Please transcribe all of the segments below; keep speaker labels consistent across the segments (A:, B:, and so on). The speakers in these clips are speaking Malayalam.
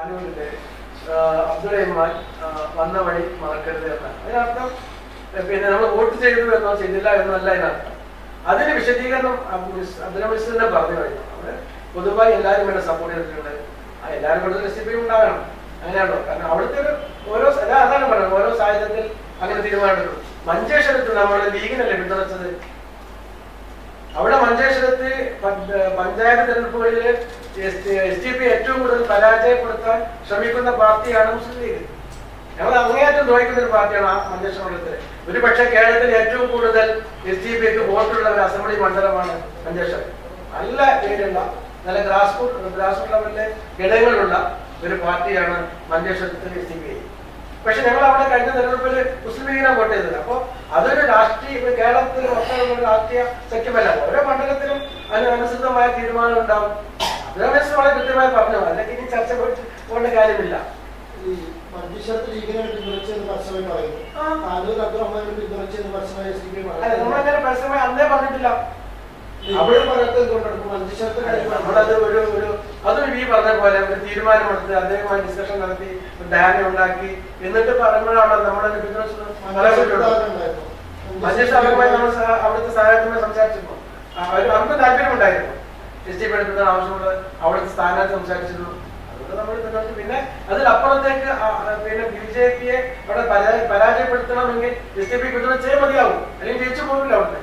A: താനൂരിലെ അബ്ദുൾ റഹ്മാൻ വന്ന വഴി മറക്കരുത് എന്നാണ്. അതിനർത്ഥം പിന്നെ നമ്മൾ വോട്ട് ചെയ്തു എന്നോ ചെയ്തില്ല എന്നല്ല അതിനർത്ഥം. അതിന് വിശദീകരണം അബ്ദുൽ മിസ്ലിനെ പറഞ്ഞു കഴിഞ്ഞു. അവിടെ പൊതുവായി എല്ലാവരും വേണ്ട സപ്പോർട്ട് ചെയ്തിട്ടുണ്ട്. എല്ലാവരും കൂടുതൽ റെസിപ്പി ഉണ്ടാകണം, അങ്ങനെയാണോ? കാരണം അവിടുത്തെ ഒരു ഓരോ അതാണ് പറയുന്നത്, ഓരോ സാഹചര്യത്തിൽ അങ്ങനെ തീരുമാനമെടുക്കും. മഞ്ചേശ്വരത്ത് നമ്മുടെ ലീഗിനല്ലേ പിന്തുണച്ചത്. അവിടെ മഞ്ചേശ്വരത്ത് പഞ്ചായത്ത് തെരഞ്ഞെടുപ്പുകളിൽ SDP ഏറ്റവും കൂടുതൽ പരാജയപ്പെടുത്താൻ ശ്രമിക്കുന്ന പാർട്ടിയാണ് മുസ്ലിം ലീഗ്. ഞങ്ങൾ അങ്ങേയറ്റം ദ്രോഹിക്കുന്ന ഒരു പാർട്ടിയാണ് ആ മഞ്ചേശ്വരം മണ്ഡലത്തില്. ഒരു പക്ഷേ കേരളത്തിൽ ഏറ്റവും കൂടുതൽ SDP വോട്ടുള്ള ഒരു അസംബ്ലി മണ്ഡലമാണ് മഞ്ചേശ്വരം. നല്ല പേരുള്ള നല്ല ഗ്രാസ് റൂട്ട് ലെവലിലെ ഘടകങ്ങളുള്ള ഒരു പാർട്ടിയാണ് മഞ്ചേശ്വരത്തിൽ SDP. പക്ഷെ ഞങ്ങൾ അവിടെ കഴിഞ്ഞ തെരഞ്ഞെടുപ്പിൽ മുസ്ലിം ലീഗിനാണ് വോട്ട് ചെയ്തത്. അപ്പോൾ അതൊരു രാഷ്ട്രീയ കേരളത്തിൽ മൊത്തമുള്ള ഒരു രാഷ്ട്രീയ സഖ്യമല്ല. ഓരോ മണ്ഡലത്തിലും അതിനനുസൃതമായ തീരുമാനം ഉണ്ടാവും. അതിനനുസരിച്ച് വളരെ കൃത്യമായി പറഞ്ഞു, അല്ലെങ്കിൽ ഇനി ചർച്ച പോകേണ്ട കാര്യമില്ല. നമ്മളങ്ങനെ പരസ്യമായി അന്നേ പറഞ്ഞിട്ടില്ല. അവിടെ നമ്മളത് അതൊരു ഈ പറഞ്ഞ പോലെ ഒരു തീരുമാനമെടുത്ത് അദ്ദേഹവുമായി ഡിസ്കഷൻ നടത്തി ഡാന ഉണ്ടാക്കി എന്നിട്ട് പറയുമ്പോഴാണ് നമ്മളെ മഞ്ചേശ്വരമായി നമ്മൾ അവിടുത്തെ സഹായത്തിനുമായി സംസാരിച്ചിരുന്നു. അവർക്ക് താല്പര്യമുണ്ടായിരുന്നു. SDP എടുക്കുന്ന ആവശ്യമുള്ള അവിടുത്തെ സ്ഥാനാർത്ഥി സംസാരിച്ചിരുന്നു. അതുകൊണ്ട് നമ്മൾ പിന്നെ അതിലപ്പുറത്തേക്ക് പിന്നെ BJPയെ അവിടെ പരാജയപ്പെടുത്തണമെങ്കിൽ SDP പിന്തുണച്ചേ മതിയാവും, അല്ലെങ്കിൽ ജയിച്ചു പോകില്ല അവിടെ.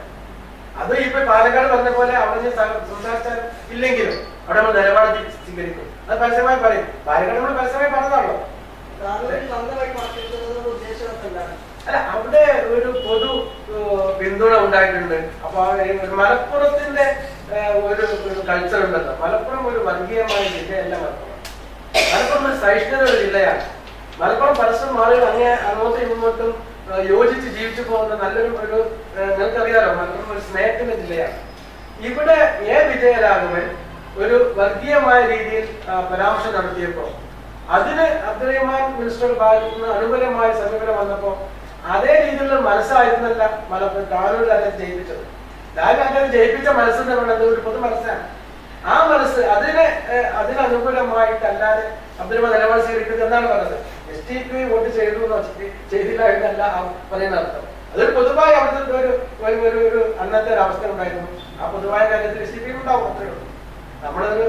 A: അത് ഇപ്പൊ പാലക്കാട് പറഞ്ഞ പോലെ അവിടെ സംസാരിച്ചാൽ ഇല്ലെങ്കിലും അവിടെ നമ്മൾ നിലപാട് സ്വീകരിക്കും. അത് പരസ്യമായി പറയും. പാലക്കാട് നമ്മൾ പരസ്യമായി പറഞ്ഞതാണല്ലോ. അല്ല, അവിടെ ഒരു പൊതു പിന്തുണ ഉണ്ടായിട്ടുണ്ട്. അപ്പൊ മലപ്പുറത്തിന്റെ ഒരു കൾച്ചർ ഉണ്ടല്ലോ. മലപ്പുറം ഒരു വർഗീയമായ ജില്ലയല്ല. മലപ്പുറം ഒരു സഹിഷ്ണുത ജില്ലയാണ്. മലപ്പുറം പരസ്പരം ആളുകൾ അങ്ങോട്ടും ഇങ്ങോട്ടും യോജിച്ച് ജീവിച്ചു പോകുന്ന നല്ലൊരു നിങ്ങൾക്കറിയാലോ, മലപ്പുറം ഒരു സ്നേഹത്തിന്റെ ജില്ലയാണ്. ഇവിടെ വിജയരാഘവൻ ഒരു വർഗീയമായ രീതിയിൽ പരാമർശം നടത്തിയപ്പോ അതിന് അബ്ദുൾ റഹ്മാൻ മിനിസ്റ്ററുടെ ഭാഗത്തു നിന്ന് അനുകൂലമായ സമീപനം വന്നപ്പോ അതേ രീതിയിലുള്ള മനസ്സായിരുന്നല്ല മലപ്പുറം താനൂരിൽ അദ്ദേഹം ജയിപ്പിച്ചത്. അദ്ദേഹം ജയിപ്പിച്ച മനസ്സെന്ന് പറയുന്നത് ഒരു പൊതു മനസ്സാണ്. ആ മനസ്സ് അതിനനുകൂലമായിട്ടല്ലാതെ അബ്ദുൾ റഹ്മാൻ നിലപാട് സ്വീകരിക്കുന്നത് എന്നാണ് പറഞ്ഞത്. SDP വോട്ട് ചെയ്തു ചെയ്തില്ല എന്നല്ല പറയുന്ന അർത്ഥം. അതൊരു പൊതുവായ അവിടുത്തെ ഒരു അന്നത്തെ ഒരു അവസ്ഥ ഉണ്ടായിരുന്നു. ആ പൊതുവായ കാര്യത്തിൽ SDP ഉണ്ടാവും, അത്രേ ഉള്ളൂ. നമ്മളൊരു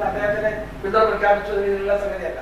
A: അദ്ദേഹത്തിനെ പിന്തുണ പ്രഖ്യാപിച്ചതിനുള്ള സംഗതിയല്ല.